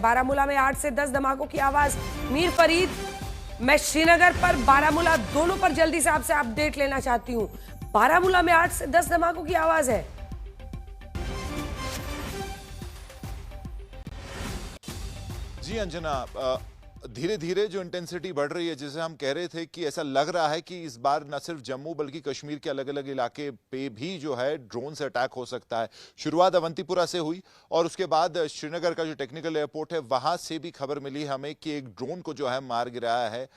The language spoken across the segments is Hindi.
बारामूला में 8 से 10 धमाकों की आवाज। मीर फरीद, मैं श्रीनगर पर बारामूला दोनों पर जल्दी से आपसे अपडेट लेना चाहती हूं। बारामूला में 8 से 10 धमाकों की आवाज है। जी अंजना, धीरे धीरे जो इंटेंसिटी बढ़ रही है, जैसे हम कह रहे थे कि ऐसा लग रहा है कि इस बार न सिर्फ जम्मू बल्कि कश्मीर के अलग अलग इलाके पे भी जो है ड्रोन से अटैक हो सकता है। शुरुआत अवंतीपुरा से हुई और उसके बाद श्रीनगर का जो टेक्निकल एयरपोर्ट है वहां से भी खबर मिली हमें कि एक ड्रोन को जो है मार गिराया है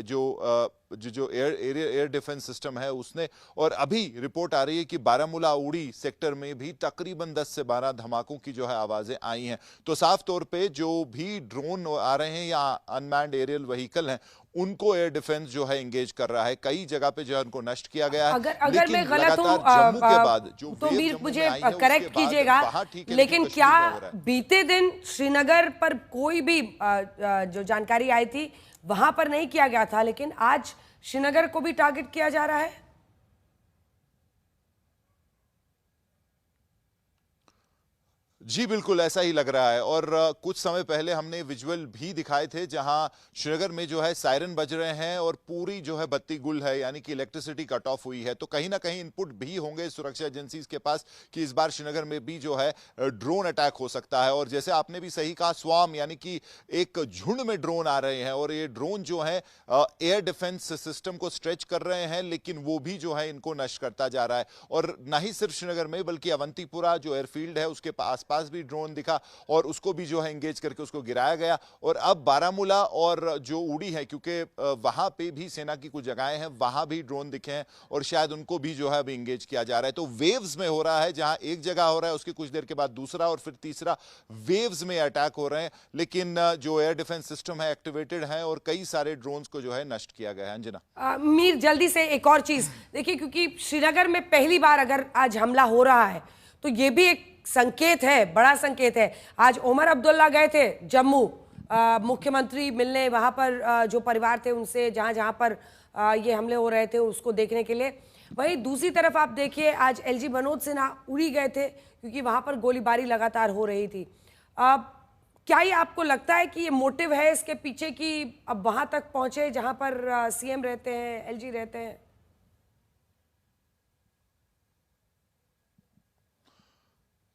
जो एयर डिफेंस सिस्टम है उसने। और अभी रिपोर्ट आ रही है कि बारामूला उड़ी सेक्टर में भी तकरीबन 10 से 12 धमाकों की जो है आवाजें आई हैं। तो साफ तौर पे जो भी ड्रोन आ रहे हैं या अनमैन्ड एरियल व्हीकल हैं उनको एयर डिफेंस जो है एंगेज कर रहा है। कई जगह पे जो है उनको नष्ट किया गया है। अगर मैं गलत हूं जम्मू के बाद जो तो मीर मुझे करेक्ट कीजिएगा, लेकिन क्या बीते दिन श्रीनगर पर कोई भी जो जानकारी आई थी वहां पर नहीं किया गया था, लेकिन आज श्रीनगर को भी टारगेट किया जा रहा है? जी बिल्कुल ऐसा ही लग रहा है। और कुछ समय पहले हमने विजुअल भी दिखाए थे जहां श्रीनगर में जो है सायरन बज रहे हैं और पूरी जो है बत्ती गुल है, यानी कि इलेक्ट्रिसिटी कट ऑफ हुई है। तो कहीं ना कहीं इनपुट भी होंगे सुरक्षा एजेंसीज के पास कि इस बार श्रीनगर में भी जो है ड्रोन अटैक हो सकता है। और जैसे आपने भी सही कहा, स्वाम यानी कि एक झुंड में ड्रोन आ रहे हैं और ये ड्रोन जो है एयर डिफेंस सिस्टम को स्ट्रेच कर रहे हैं, लेकिन वो भी जो है इनको नष्ट करता जा रहा है। और न ही सिर्फ श्रीनगर में बल्कि अवंतीपुरा जो एयरफील्ड है उसके पास भी ड्रोन दिखा और उसको भी जो है एंगेज करके उसको गिराया गया। और अब बारामूला और जो उड़ी है, क्योंकि वहां पे भी सेना की कुछ जगहें हैं, वहां भी ड्रोन दिखे हैं और शायद उनको भी जो है अभी एंगेज किया जा रहा है। तो वेव्स में हो रहा है, जहां एक जगह हो रहा है उसकी कुछ देर के बाद दूसरा और फिर तीसरा, वेव्स में अटैक हो रहे हैं। लेकिन जो एयर डिफेंस सिस्टम है एक्टिवेटेड है और कई सारे ड्रोन्स को जो है नष्ट किया गया है। अंजना, मीर जल्दी से एक और चीज देखिए, क्योंकि श्रीनगर में पहली बार अगर आज हमला हो रहा है तो ये भी एक संकेत है, बड़ा संकेत है। आज ओमर अब्दुल्ला गए थे जम्मू, मुख्यमंत्री मिलने, वहां पर जो परिवार थे उनसे, जहां जहां पर ये हमले हो रहे थे उसको देखने के लिए। वहीं दूसरी तरफ आप देखिए, आज एलजी मनोज सिन्हा उड़ी गए थे क्योंकि वहां पर गोलीबारी लगातार हो रही थी। क्या ये आपको लगता है कि ये मोटिव है इसके पीछे कि अब वहां तक पहुंचे जहां पर सीएम रहते हैं, एलजी रहते हैं?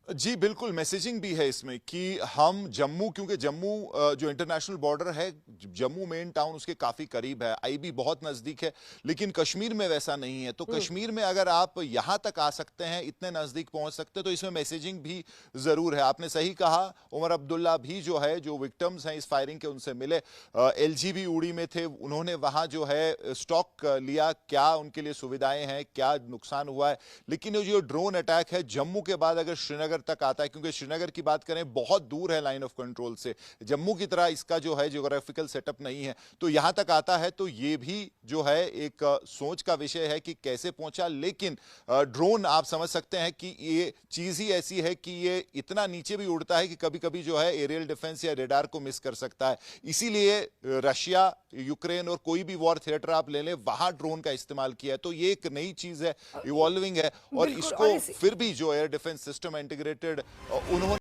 जी बिल्कुल, मैसेजिंग भी है इसमें कि हम जम्मू, क्योंकि जम्मू जो इंटरनेशनल बॉर्डर है, जम्मू मेन टाउन उसके काफी करीब है, आईबी बहुत नजदीक है, लेकिन कश्मीर में वैसा नहीं है। तो कश्मीर में अगर आप यहां तक आ सकते हैं, इतने नजदीक पहुंच सकते हैं, तो इसमें मैसेजिंग भी जरूर है। आपने सही कहा, उमर अब्दुल्ला भी जो है, जो विक्टिम्स हैं इस फायरिंग के, उनसे मिले। एलजी भी उड़ी में थे, उन्होंने वहां जो है स्टॉक लिया, क्या उनके लिए सुविधाएं हैं, क्या नुकसान हुआ है। लेकिन ये जो ड्रोन अटैक है जम्मू के बाद अगर श्रीनगर तक आता है, क्योंकि श्रीनगर की बात करें बहुत दूर है लाइन ऑफ कंट्रोल से, जम्मू की तरह इसका जो है ज्योग्राफिकल सेटअप नहीं है, तो यहां तक आता है तो ये भी जो है एक सोच का विषय है कि कैसे पहुंचा। लेकिन ड्रोन आप समझ सकते हैं कि ये चीज ही ऐसी है कि ये इतना नीचे भी उड़ता है कि कभी कभी जो है एरियल डिफेंस या रेडार को मिस कर सकता है। इसीलिए रशिया, यूक्रेन और कोई भी वॉर थिएटर आप ले लें, वहां ड्रोन का इस्तेमाल किया है। तो ये एक नई चीज है, इवॉल्विंग है, और इसको फिर भी जो एयर डिफेंस सिस्टम इंटीग्रेटेड उन्होंने